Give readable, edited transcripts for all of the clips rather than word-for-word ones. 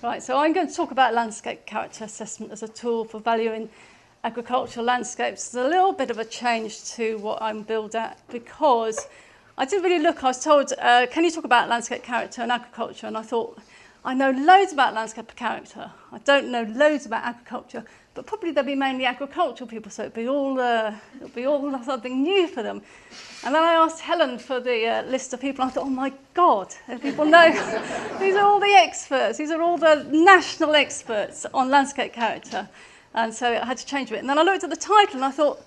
Right, so I'm going to talk about landscape character assessment as a tool for valuing agricultural landscapes. It's a little bit of a change to what I'm billed at because I didn't really look. I was told, can you talk about landscape character and agriculture? And I thought, I know loads about landscape character. I don't know loads about agriculture, but probably there'll be mainly agricultural people, so it'll be all something new for them. And then I asked Helen for the list of people. I thought, oh my God, people know. These are all the experts. These are all the national experts on landscape character. And so I had to change a bit. And then I looked at the title and I thought,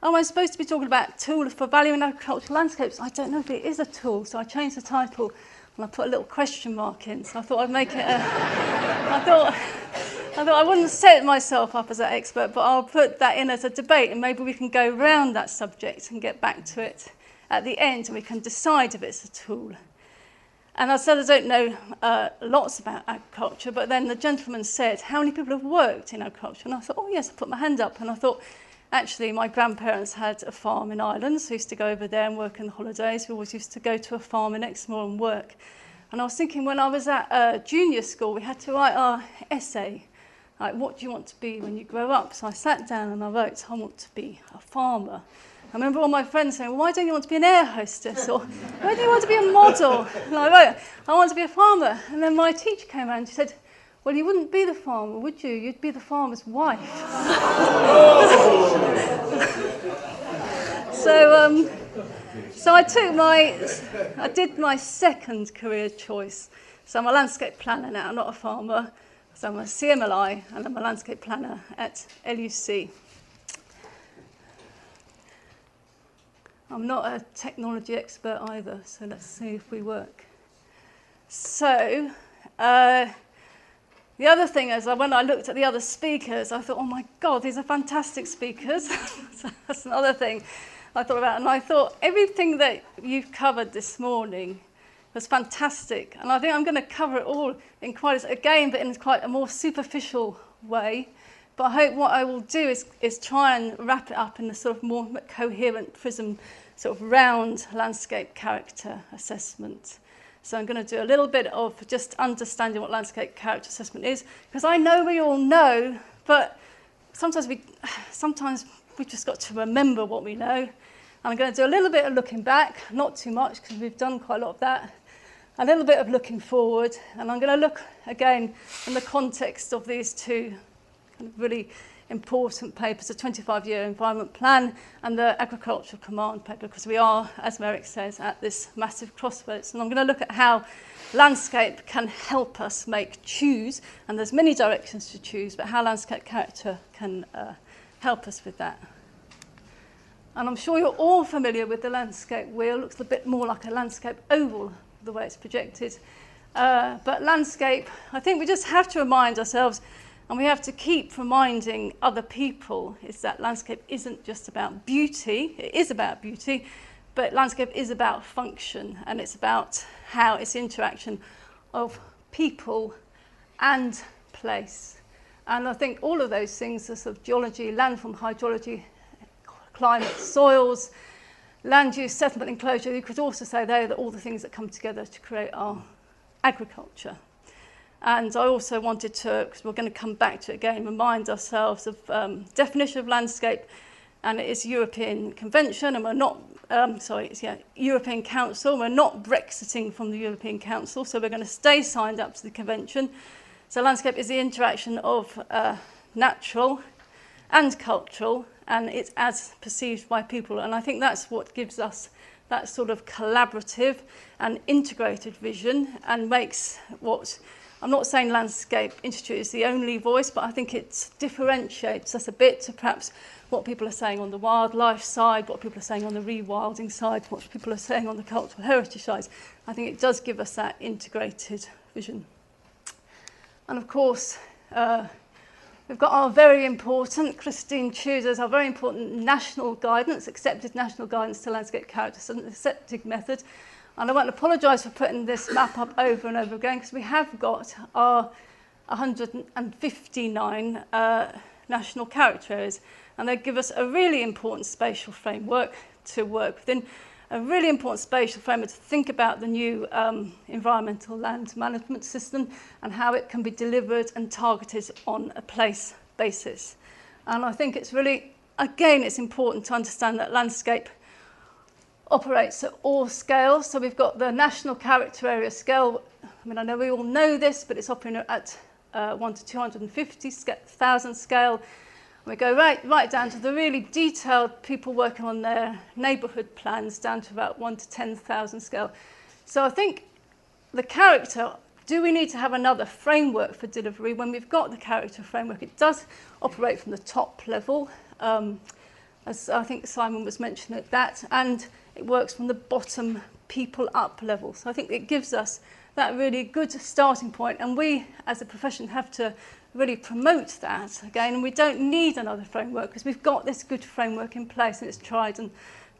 oh, am I supposed to be talking about tools for valuing agricultural landscapes? I don't know if it is a tool, so I changed the title and I put a little question mark in. So I thought I'd make it I thought I wouldn't set myself up as an expert, but I'll put that in as a debate and maybe we can go round that subject and get back to it at the end and we can decide if it's a tool. And I said I don't know lots about agriculture, but then the gentleman said, how many people have worked in agriculture? And I thought, oh yes, I put my hand up. And I thought, actually, my grandparents had a farm in Ireland, so I used to go over there and work in the holidays. We always used to go to a farm in Exmoor and work. And I was thinking when I was at junior school, we had to write our essay, like, what do you want to be when you grow up? So I sat down and I wrote, I want to be a farmer. I remember all my friends saying, well, why don't you want to be an air hostess? Or why do you want to be a model? And I wrote, I want to be a farmer. And then my teacher came around and she said, well, you wouldn't be the farmer, would you? You'd be the farmer's wife. So I did my second career choice. So I'm a landscape planner now, not a farmer. So I'm a CMLI and I'm a landscape planner at LUC. I'm not a technology expert either, so let's see if we work. So the other thing is, when I looked at the other speakers, I thought, oh my God, these are fantastic speakers. So that's another thing I thought about. And I thought everything that you've covered this morning was fantastic. And I think I'm going to cover it all in quite, again, but in quite a more superficial way. But I hope what I will do is try and wrap it up in a sort of more coherent prism, sort of round landscape character assessment. So I'm going to do a little bit of just understanding what landscape character assessment is, because I know we all know, but sometimes we've just got to remember what we know. And I'm going to do a little bit of looking back, not too much, because we've done quite a lot of that. A little bit of looking forward, and I'm going to look again in the context of these two kind of really important papers, the 25-year environment plan and the agricultural command paper, because we are, as Merrick says, at this massive crossroads. And I'm going to look at how landscape can help us choose, and there's many directions to choose, but how landscape character can help us with that. And I'm sure you're all familiar with the landscape wheel. It looks a bit more like a landscape oval, the way it's projected. But landscape, I think we just have to remind ourselves, and we have to keep reminding other people, is that landscape isn't just about beauty. It is about beauty, but landscape is about function, and it's about how it's interaction of people and place. And I think all of those things are sort of geology, landform hydrology, climate, soils, land use, settlement, enclosure. You could also say they're all the things that come together to create our agriculture. And I also wanted to, because we're going to come back to it again, remind ourselves of definition of landscape, and it is European Convention, and we're not, European Council. We're not Brexiting from the European Council, so we're going to stay signed up to the Convention. So landscape is the interaction of natural and cultural, and it's as perceived by people. And I think that's what gives us that sort of collaborative and integrated vision and makes what, I'm not saying Landscape Institute is the only voice, but I think it differentiates us a bit to perhaps what people are saying on the wildlife side, what people are saying on the rewilding side, what people are saying on the cultural heritage side. I think it does give us that integrated vision. And of course, we've got our very important, Christine Tudor's, our very important national guidance, accepted national guidance to landscape character, the septic method. And I want to apologise for putting this map up over and over again, because we have got our 159 national character areas, and they give us a really important spatial framework to work within. a really important spatial framework to think about the new environmental land management system and how it can be delivered and targeted on a place basis. And I think it's really, again, it's important to understand that landscape operates at all scales. So we've got the national character area scale. I mean, I know we all know this, but it's operating at 1 to 250,000 scale. We go right down to the really detailed people working on their neighbourhood plans down to about 1 to 10,000 scale. So I think the character, do we need to have another framework for delivery? When we've got the character framework, it does operate from the top level, as I think Simon was mentioning that, and it works from the bottom people up level. So I think it gives us that really good starting point, and we as a profession have to really promote that again, and we don't need another framework because we've got this good framework in place and it's tried and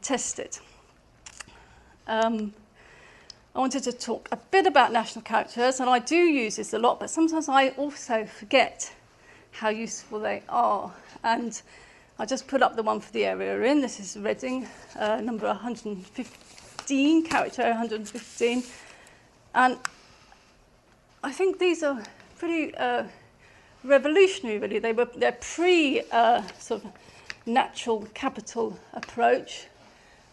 tested. I wanted to talk a bit about national characters, and I do use this a lot, but sometimes I also forget how useful they are. And I just put up the one for the area we're in. This is Reading, number 115, character 115. And I think these are pretty revolutionary, really. They're pre sort of natural capital approach,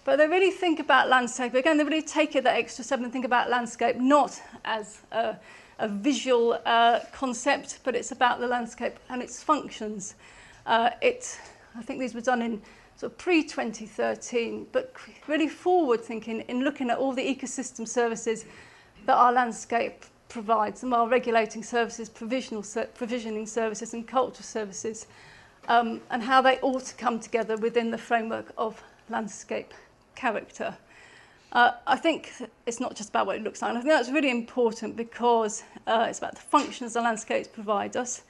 but they really think about landscape. Again, they really take it that extra step and think about landscape not as a visual concept, but it's about the landscape and its functions. I think these were done in sort of pre-2013, but really forward-thinking in looking at all the ecosystem services that our landscape provides, and our regulating services, provisioning services and cultural services, and how they ought to come together within the framework of landscape character. I think it's not just about what it looks like. And I think that's really important because it's about the functions the landscapes provide us.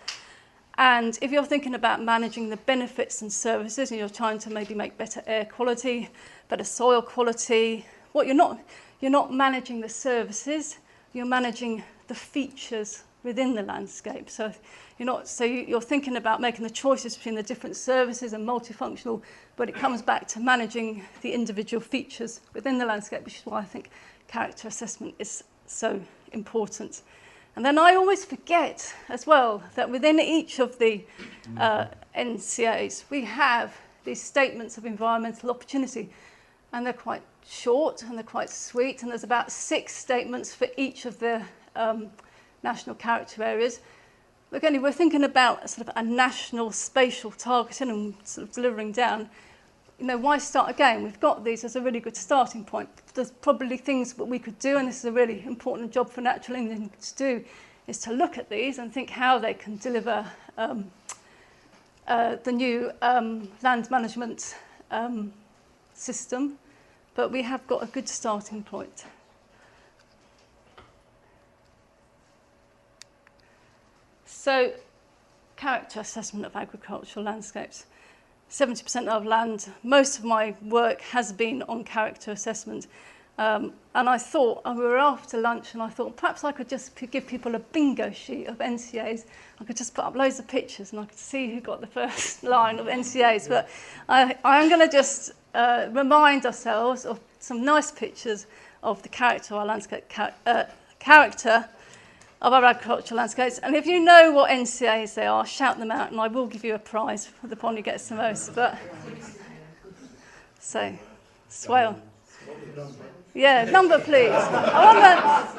And if you're thinking about managing the benefits and services and you're trying to maybe make better air quality, better soil quality, what you're not managing the services, you're managing the features within the landscape. So you're thinking about making the choices between the different services and multifunctional, but it comes back to managing the individual features within the landscape, which is why I think character assessment is so important. And then I always forget as well that within each of the NCAs, we have these statements of environmental opportunity, and they're quite short and they're quite sweet, and there's about 6 statements for each of the national character areas. Again, we're thinking about sort of a national spatial targeting and sort of delivering down. Why start again? We've got these as a really good starting point. There's probably things that we could do, and this is a really important job for Natural England to do, is to look at these and think how they can deliver the new land management system. But we have got a good starting point. So, character assessment of agricultural landscapes. 70% of land, most of my work has been on character assessment. And I thought, we were after lunch, and I thought perhaps I could just give people a bingo sheet of NCAs. I could just put up loads of pictures and I could see who got the first line of NCAs. But I'm going to just remind ourselves of some nice pictures of the character of our landscape, character of our agricultural landscapes. And if you know what NCAs they are, shout them out, and I will give you a prize for the one who gets the most. But so, swale. Yeah, number please.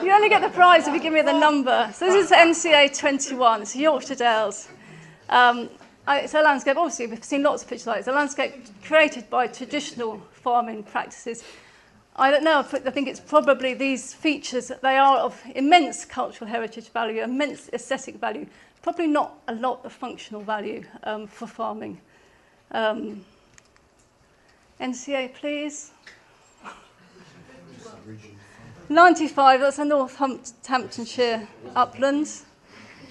You only get the prize if you give me the number. So this is NCA 21, it's Yorkshire Dales. It's a landscape, obviously we've seen lots of pictures like it. It's a landscape created by traditional farming practices. I don't know, I think it's probably these features, they are of immense cultural heritage value, immense aesthetic value, probably not a lot of functional value for farming. NCA, please. 95, that's a Northamptonshire upland.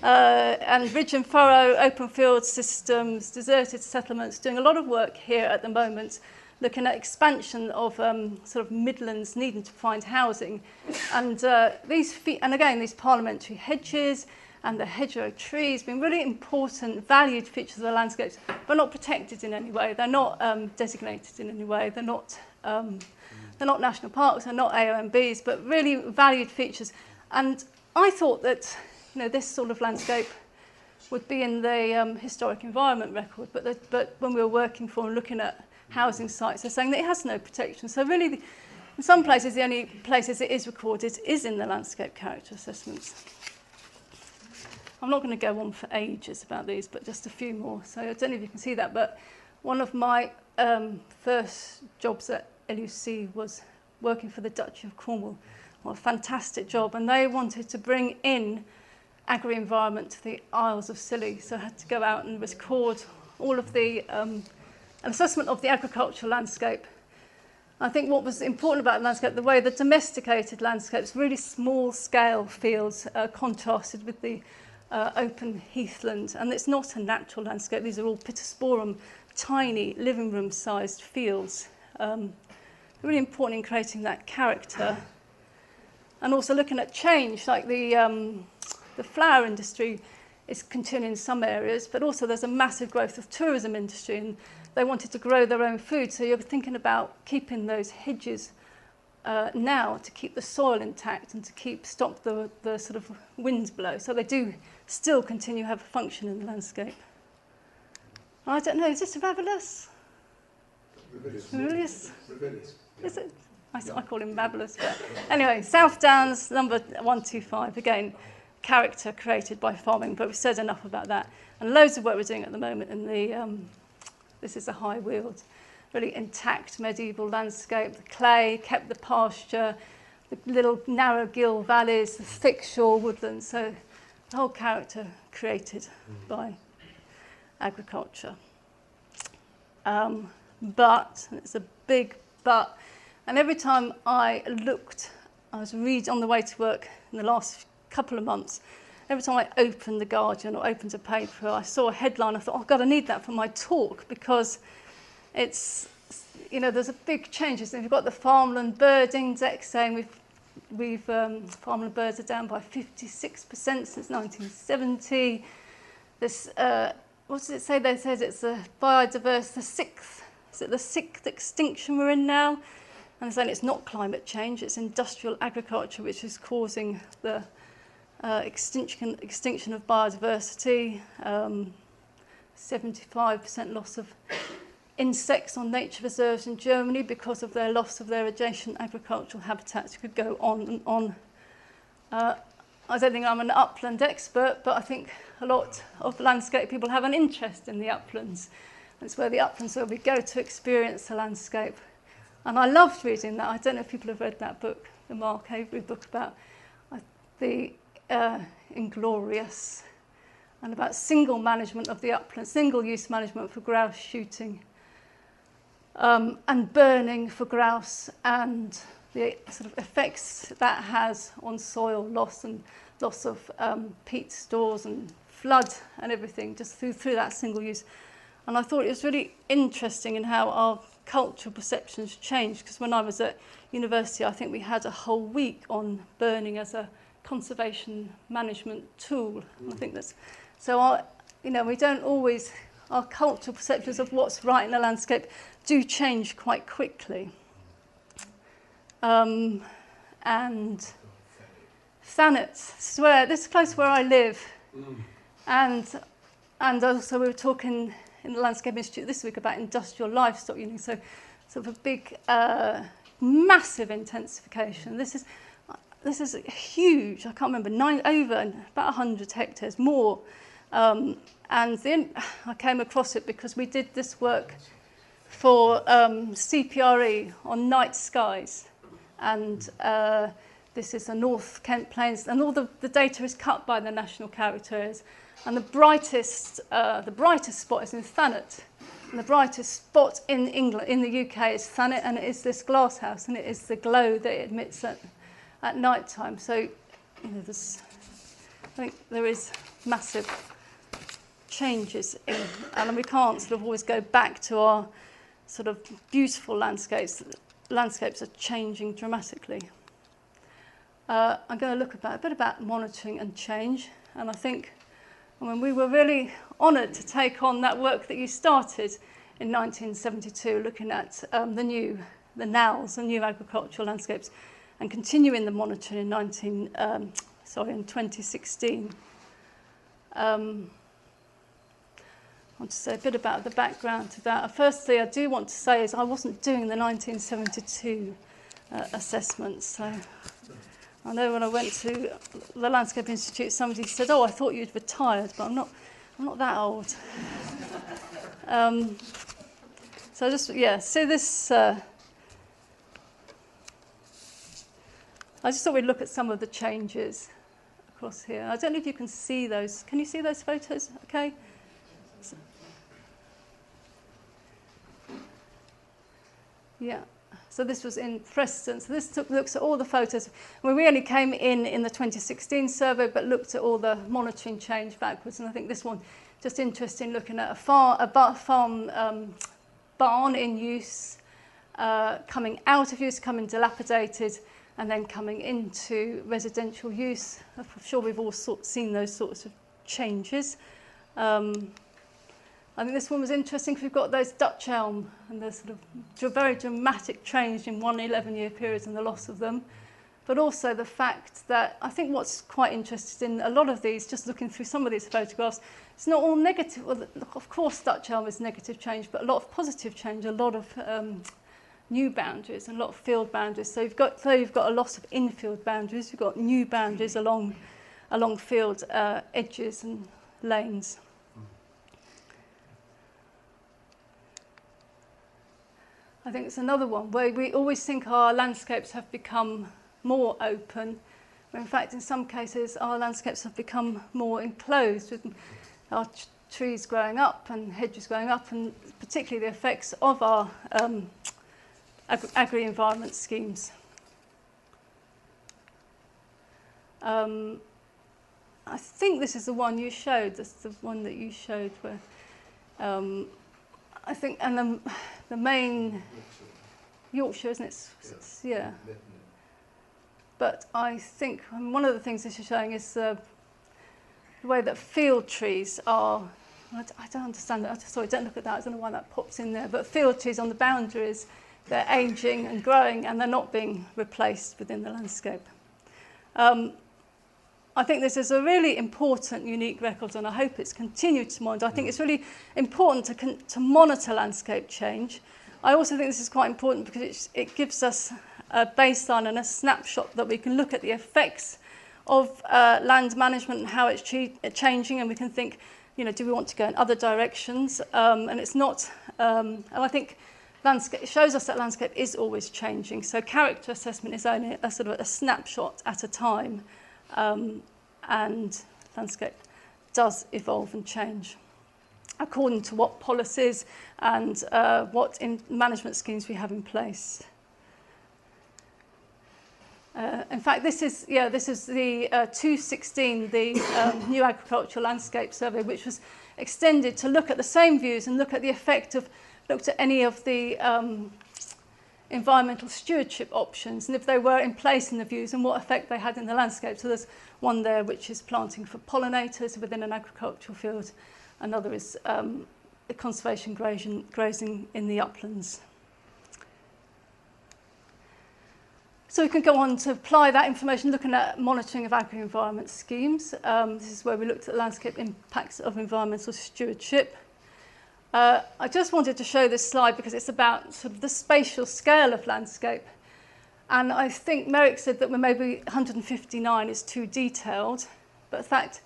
And ridge and furrow, open field systems, deserted settlements, doing a lot of work here at the moment, looking at expansion of sort of Midlands needing to find housing. And these parliamentary hedges and the hedgerow trees being really important, valued features of the landscapes, but not protected in any way. They're not designated in any way. They're not they're not national parks, they're not AONBs, but really valued features. And I thought that, you know, this sort of landscape would be in the historic environment record, but when we were working for and looking at housing sites, they're saying that it has no protection. So really, in some places, the only places it is recorded is in the landscape character assessments. I'm not going to go on for ages about these, but just a few more. So I don't know if you can see that, but one of my first jobs at LUC was working for the Duchy of Cornwall. What a fantastic job. And they wanted to bring in agri-environment to the Isles of Scilly. So I had to go out and record all of the an assessment of the agricultural landscape. I think what was important about the landscape, the way the domesticated landscapes, really small-scale fields contrasted with the open heathland. And it's not a natural landscape. These are all pittosporum, tiny living room-sized fields. Really important in creating that character. And also looking at change, like the flower industry is continuing in some areas, but also there's a massive growth of tourism industry, and they wanted to grow their own food. So you're thinking about keeping those hedges now to keep the soil intact and to stop the sort of winds blow. So they do still continue to have a function in the landscape. I don't know, is this Rabulous? Rabulous? Is it? I call him Rabulous. But anyway, South Downs, number 125, again, character created by farming, but we've said enough about that. And loads of work we're doing at the moment in the, this is a high Weald, really intact medieval landscape. The clay kept the pasture, the little narrow gill valleys, the thick shore woodlands. So the whole character created by agriculture. But, and it's a big but, and every time I looked, I was reading on the way to work in the last couple of months, every time I opened The Guardian or opened a paper, I saw a headline, I thought, oh God, I need that for my talk, because it's, you know, there's a big change. So we've got the farmland bird index saying farmland birds are down by 56% since 1970. This, what does it say? They said it's a biodiverse, the sixth extinction we're in now. And they're saying it's not climate change, it's industrial agriculture which is causing the extinction of biodiversity, 75% loss of insects on nature reserves in Germany because of their loss of their adjacent agricultural habitats. You could go on and on. I don't think I'm an upland expert, but I think a lot of landscape people have an interest in the uplands. It's where the uplands where we go to experience the landscape. And I loved reading that. I don't know if people have read that book, the Mark Avery book about the Inglorious, and about single management of the upland, single-use management for grouse shooting, and burning for grouse, and the sort of effects that has on soil loss and loss of peat stores and flood and everything, just through that single use. And I thought it was really interesting in how our cultural perceptions changed, because when I was at university, I think we had a whole week on burning as a conservation management tool. I think that's so. We don't always, our cultural perceptions of what's right in the landscape do change quite quickly. And Thanet, swear, this is close where I live, and also we were talking in the Landscape Institute this week about industrial livestock units, so sort of a big, massive intensification. This is huge. I can't remember, about 100 hectares more. And then I came across it because we did this work for CPRE on night skies, and this is the North Kent Plains, and all the data is cut by the national character areas. And the brightest spot is in Thanet, and the brightest spot in England, in the UK, is Thanet, and it is this glass house, and it is the glow that it emits at night time. So, I think there is massive changes in, and we can't sort of always go back to our sort of beautiful landscapes. Landscapes are changing dramatically. I'm going to look a bit about monitoring and change, and I think we were really honoured to take on that work that you started in 1972, looking at the new the NALs, the new agricultural landscapes, and continuing the monitoring in 2016. I want to say a bit about the background to that. Firstly, I do want to say is I wasn't doing the 1972 assessments. So I know when I went to the Landscape Institute, somebody said, "Oh, I thought you'd retired," but I'm not that old. So so this. I just thought we'd look at some of the changes across here. I don't know if you can see those. Can you see those photos? Okay. Yeah. So this was in Preston. So this looks at all the photos. Well, we only came in the 2016 survey, but looked at all the monitoring change backwards. And I think this one, just interesting, looking at a farm barn in use, coming out of use, coming dilapidated, and then coming into residential use. I'm sure we've all seen those sorts of changes. I think this one was interesting because we've got those Dutch elm and the sort of very dramatic change in one 11-year period and the loss of them. But also the fact that I think what's quite interesting in a lot of these, just looking through some of these photographs, it's not all negative. Well, of course, Dutch elm is negative change, but a lot of positive change, a lot of new boundaries and a lot of field boundaries. So you've got a loss of infield boundaries, you've got new boundaries along field edges and lanes. I think it's another one where we always think our landscapes have become more open, when in fact in some cases our landscapes have become more enclosed with our trees growing up and hedges growing up, and particularly the effects of our agri-environment schemes. I think this is the one you showed. That's the one that you showed where I think, and the main Yorkshire, isn't it? Yeah. But I think one of the things this is showing is the way that field trees are. I don't understand that. Sorry, don't look at that. I don't know why that pops in there. But field trees on the boundaries, they're ageing and growing, and they're not being replaced within the landscape. I think this is a really important, unique record, and I hope it's continued to monitor. I think it's really important to monitor landscape change. I also think this is quite important because it gives us a baseline and a snapshot that we can look at the effects of land management and how it's changing, and we can think, do we want to go in other directions? And it's not, and I think it shows us that landscape is always changing. So character assessment is only a sort of a snapshot at a time. And landscape does evolve and change according to what policies and what management schemes we have in place. In fact, this is the 2016, the new agricultural landscape survey, which was extended to look at the same views and look at the effect of, looked at any of the environmental stewardship options and if they were in place in the views and what effect they had in the landscape. So there's one there which is planting for pollinators within an agricultural field. Another is the conservation grazing in the uplands. So we can go on to apply that information looking at monitoring of agri-environment schemes. This is where we looked at landscape impacts of environmental stewardship. I just wanted to show this slide because it's about sort of the spatial scale of landscape. And I think Merrick said that maybe 159 is too detailed. But in fact,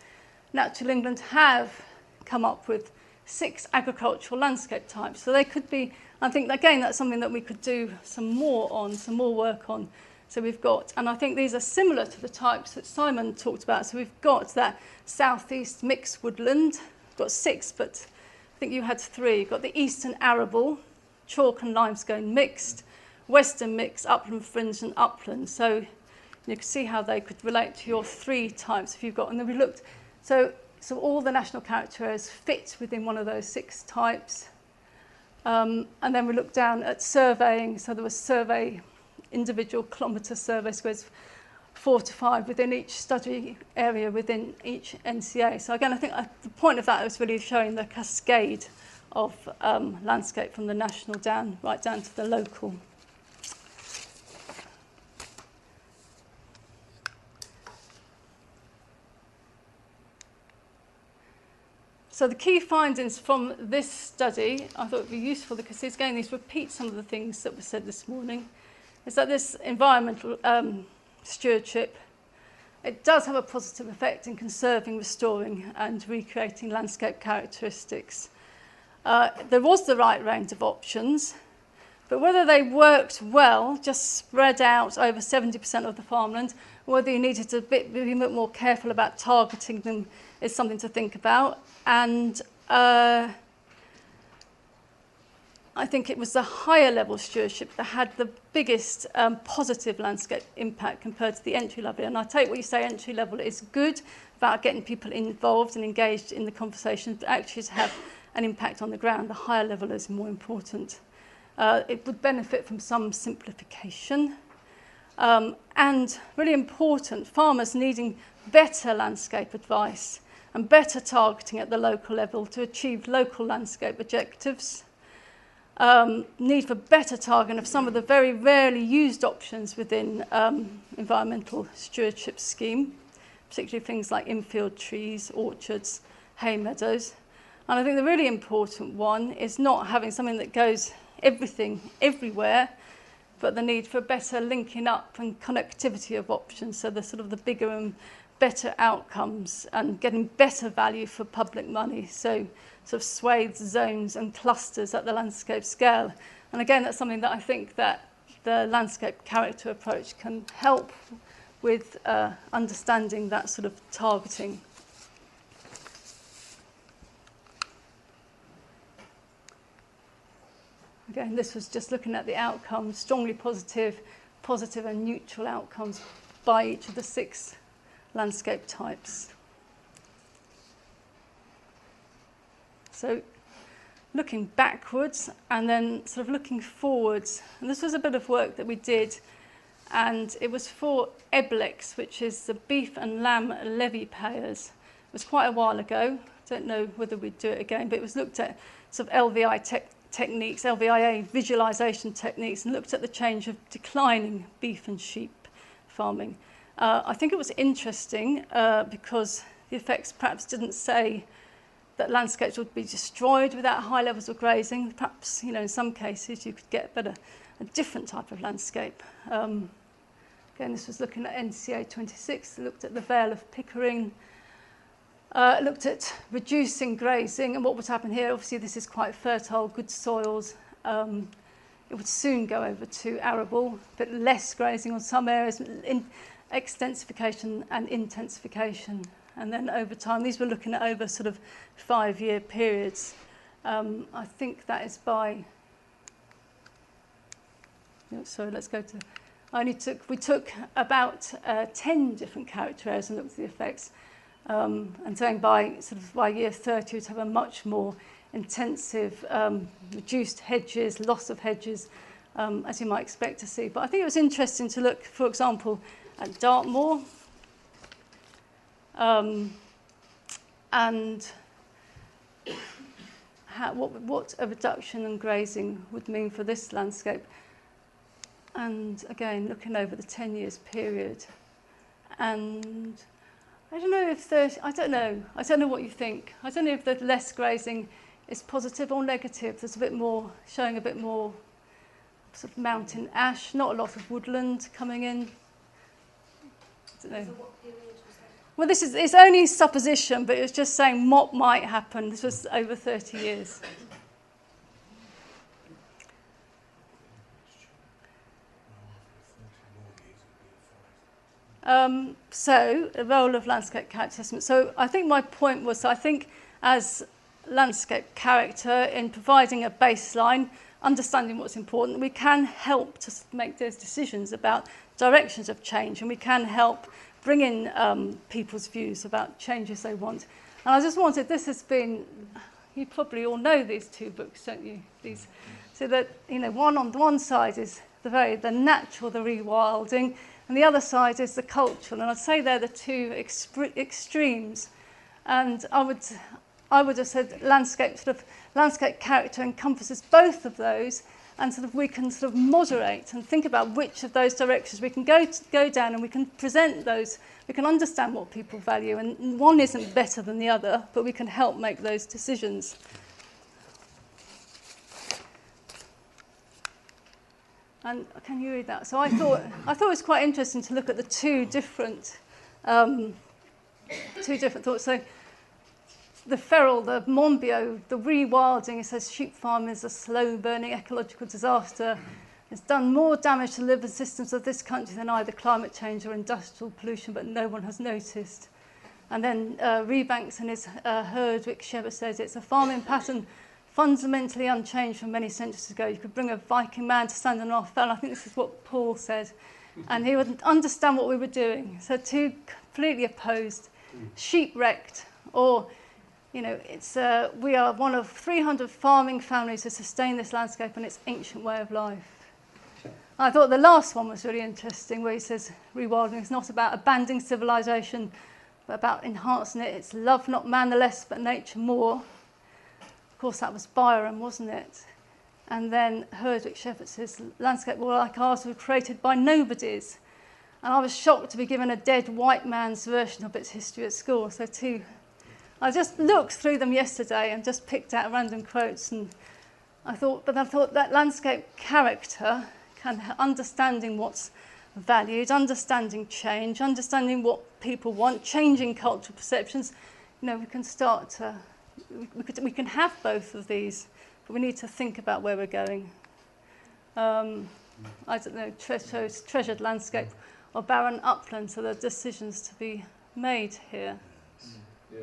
Natural England have come up with 6 agricultural landscape types. So they could be, I think, again, that's something that we could do some more work on. So we've got, and I think these are similar to the types that Simon talked about. So we've got that southeast mixed woodland. We've got 6, but I think you had 3. You've got the eastern arable, chalk and limestone mixed, western mixed, upland fringe and upland. So you can see how they could relate to your 3 types if you've got. And then we looked, so all the national character areas fit within one of those 6 types. And then we looked down at surveying. So there was individual kilometre survey squares, 4 to 5 within each study area within each NCA. So again, I think the point of that was really showing the cascade of landscape from the national right down to the local. So the key findings from this study, I thought it would be useful because again, these repeat some of the things that were said this morning, is that this environmental stewardship, it does have a positive effect in conserving, restoring and recreating landscape characteristics. There was the right range of options, but whether they worked well, just spread out over 70% of the farmland, whether you needed to be a bit more careful about targeting them is something to think about. And I think it was the higher level stewardship that had the biggest positive landscape impact compared to the entry level. And I take what you say, entry level is good about getting people involved and engaged in the conversation, but actually to have an impact on the ground, the higher level is more important. It would benefit from some simplification. And really important, farmers needing better landscape advice and better targeting at the local level to achieve local landscape objectives. Need for better targeting of some of the very rarely used options within environmental stewardship scheme, particularly things like infield trees, orchards, hay meadows. And I think the really important one is not having something that goes everything everywhere, but the need for better linking up and connectivity of options, so the sort of the bigger and better outcomes and getting better value for public money, so sort of swathes, zones and clusters at the landscape scale. And again, that's something that I think that the landscape character approach can help with understanding that sort of targeting. Again, this was just looking at the outcomes, strongly positive, positive and neutral outcomes by each of the 6 landscape types. So looking backwards and then sort of looking forwards. And this was a bit of work that we did, and it was for EBLEX, which is the beef and lamb levy payers. It was quite a while ago. I don't know whether we'd do it again, but it was looked at sort of LVI techniques, LVIA visualization techniques, and looked at the change of declining beef and sheep farming. I think it was interesting because the effects perhaps didn't say that landscapes would be destroyed without high levels of grazing. Perhaps, you know, in some cases you could get a different type of landscape. Again, this was looking at NCA 26, looked at the Vale of Pickering, looked at reducing grazing and what would happen here. Obviously, this is quite fertile, good soils. It would soon go over to arable, but less grazing on some areas, extensification and intensification. And then over time, these were looking at over sort of 5-year periods. I think that is by, sorry, let's go to, we took about 10 different character areas and looked at the effects. And saying by year 30, we'd have a much more intensive, reduced hedges, loss of hedges, as you might expect to see. But I think it was interesting to look, for example, at Dartmoor, and what a reduction in grazing would mean for this landscape. And again, looking over the 10 years period. And I don't know if I don't know what you think. I don't know if the less grazing is positive or negative. There's a bit more, showing a bit more sort of mountain ash, not a lot of woodland coming in. I don't know. Well, it's only supposition, but it was just saying what might happen. This was over 30 years. So, the role of landscape character assessment. So, I think my point was, I think as landscape character, in providing a baseline, understanding what's important, we can help to make those decisions about directions of change, and we can help bring in people's views about changes they want. And I just wanted, this has been, you probably all know these 2 books, don't you? These, so that, you know, on the one side is the natural, the rewilding, and the other side is the cultural. And I'd say they're the 2 extremes. And I would have said landscape character encompasses both of those, and sort of we can sort of moderate and think about which of those directions we can go down, and we can present those. We can understand what people value, and one isn't better than the other, but we can help make those decisions. And can you read that? So I thought it was quite interesting to look at the two different thoughts. So the feral, the Monbiot, the rewilding, it says sheep farming is a slow-burning ecological disaster. It's done more damage to the living systems of this country than either climate change or industrial pollution, but no one has noticed. And then Rebanks and his Herdwick Shepherd says it's a farming pattern fundamentally unchanged from many centuries ago. You could bring a Viking man to stand on our fell. I think this is what Paul said. And he would understand what we were doing. So two completely opposed, sheep wrecked, or, you know, it's we are one of 300 farming families who sustain this landscape and its ancient way of life. I thought the last one was really interesting, where he says rewilding is not about abandoning civilization, but about enhancing it. It's love not man the less, but nature more. Of course, that was Byron, wasn't it? And then Herdwick Shepherd says, landscape like ours were created by nobodies. And I was shocked to be given a dead white man's version of its history at school. So I just looked through them yesterday and just picked out random quotes. And I thought that landscape character, understanding what's valued, understanding change, understanding what people want, changing cultural perceptions, you know, we can start to, we can have both of these, but we need to think about where we're going. I don't know, treasured landscape or barren upland, so there are decisions to be made here. Yeah.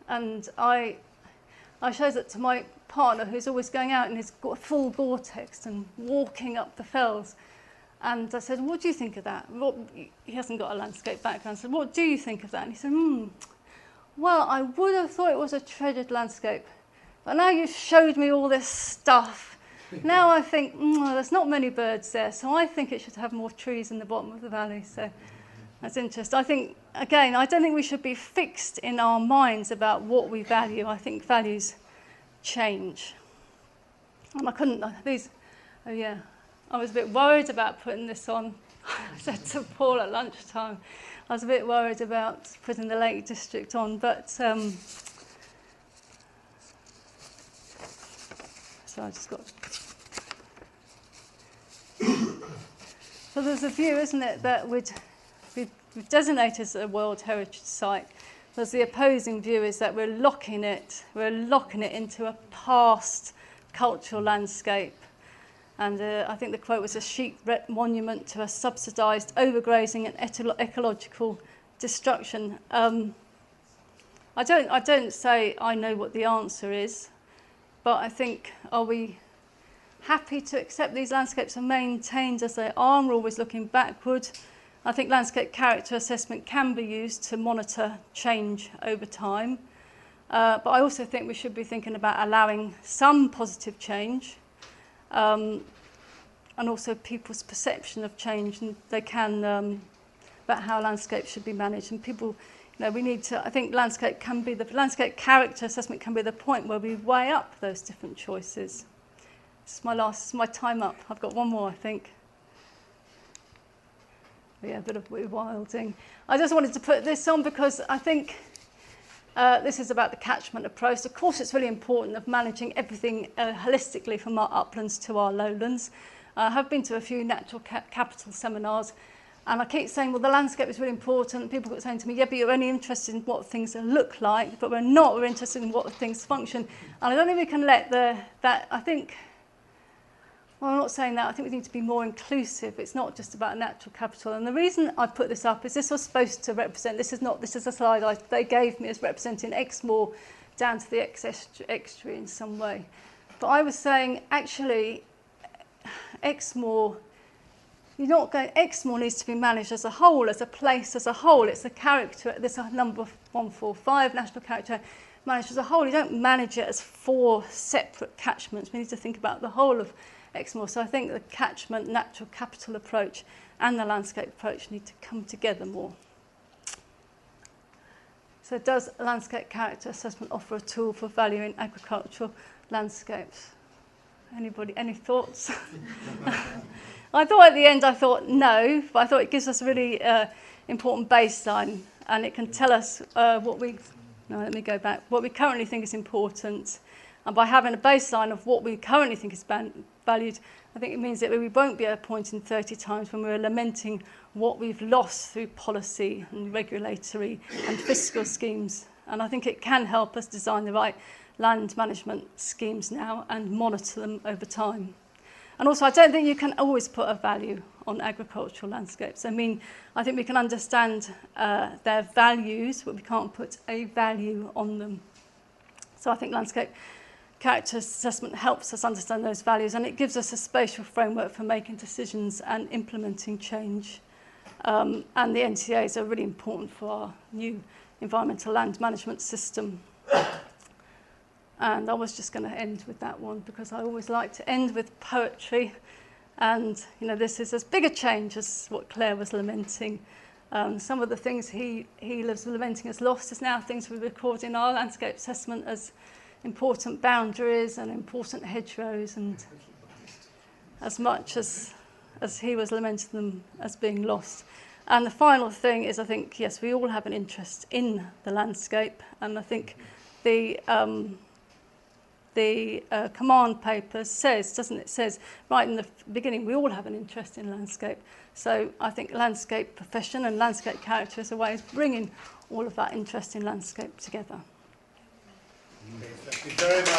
And I showed it to my partner, who's always going out in his full Gore-Tex and walking up the fells. And I said, what do you think of that? He hasn't got a landscape background. I said, what do you think of that? And he said, well, I would have thought it was a treasured landscape. But now you've showed me all this stuff. Now I think, there's not many birds there, so I think it should have more trees in the bottom of the valley. So that's interesting. I think, again, I don't think we should be fixed in our minds about what we value. I think values change. And I was a bit worried about putting this on. I said to Paul at lunchtime, I was a bit worried about putting the Lake District on, but so I just got. So there's a view, isn't it, that we've designated as a World Heritage Site. There's the opposing view is that we're locking it into a past cultural landscape. And I think the quote was a sheep monument to a subsidised overgrazing and ecological destruction. I don't say I know what the answer is, but I think, are we happy to accept these landscapes are maintained as they are, and we're always looking backward? I think landscape character assessment can be used to monitor change over time. But I also think we should be thinking about allowing some positive change, and also people's perception of change, and they can about how landscapes should be managed. And people, you know, we need to. I think landscape character assessment can be the point where we weigh up those different choices. This is my time up. I've got one more, I think. Yeah, a bit of rewilding. I just wanted to put this on because I think this is about the catchment approach. Of course, it's really important of managing everything holistically from our uplands to our lowlands. I have been to a few natural capital seminars, and I keep saying, well, the landscape is really important. People keep saying to me, yeah, but you're only interested in what things look like, but we're not. We're interested in what things function. And I don't think we can let that, I think, well, I'm not saying that. I think we need to be more inclusive. It's not just about natural capital. And the reason I put this up is this was supposed to represent, this is a slide they gave me as representing Exmoor down to the estuary in some way. But I was saying, actually, Exmoor needs to be managed as a whole, as a place as a whole. It's a character, this is number 145, national character, managed as a whole. You don't manage it as 4 separate catchments. We need to think about the whole of Exmoor. So I think the catchment, natural capital approach and the landscape approach need to come together more. So does landscape character assessment offer a tool for valuing agricultural landscapes? Anybody, any thoughts? I thought at the end, I thought no, but I thought it gives us a really important baseline, and it can tell us what we currently think is important. And by having a baseline of what we currently think is valued, I think it means that we won't be at a point in 30 times when we're lamenting what we've lost through policy and regulatory and fiscal schemes. And I think it can help us design the right land management schemes now and monitor them over time. And also, I don't think you can always put a value on agricultural landscapes. I mean, I think we can understand their values, but we can't put a value on them. So I think landscape character assessment helps us understand those values, and it gives us a spatial framework for making decisions and implementing change. And the NCAs are really important for our new environmental land management system. And I was just going to end with that one, because I always like to end with poetry. And, you know, this is as big a change as what Claire was lamenting. Some of the things he was lamenting as lost is now things we record in our landscape assessment as important boundaries and important hedgerows, and as much as he was lamenting them as being lost. And the final thing is, I think, yes, we all have an interest in the landscape, and I think the command paper says, doesn't it, says right in the beginning, we all have an interest in landscape. So I think landscape profession and landscape character is a way of bringing all of that interest in landscape together. Thank you very much.